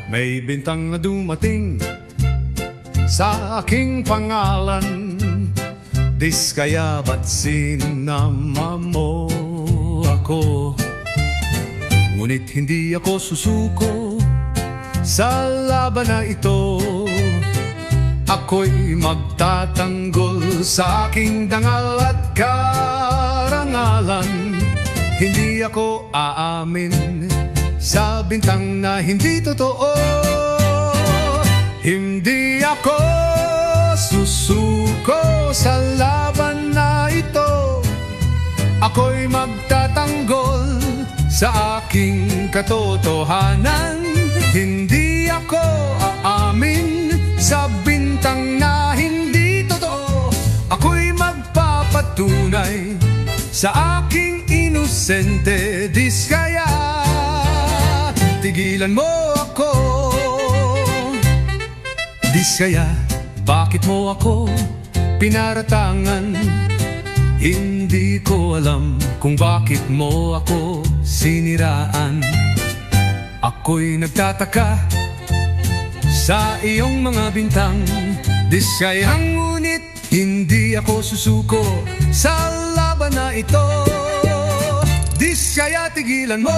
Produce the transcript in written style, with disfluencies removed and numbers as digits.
May bintang na dumating sa aking pangalan. Diskaya ba't sinama mo ako? Ngunit hindi ako susuko sa laban na ito. Ako'y magtatanggol sa aking dangal at karangalan. Hindi ako aamin sa bintang na hindi totoo. Hindi ako susuko sa laban na ito. Ako'y magtatanggol sa aking katotohanan. Hindi ako aamin sa bintang na hindi totoo. Ako'y magpapatunay sa aking inosente. Diskaya, tigilan mo ako. Diskaya, bakit mo ako pinaratangan? Hindi ko alam kung bakit mo ako siniraan. Ako'y nagtataka sa iyong mga bintang. Diskaya, ngunit hindi ako susuko sa laban na ito. Diskaya, tigilan mo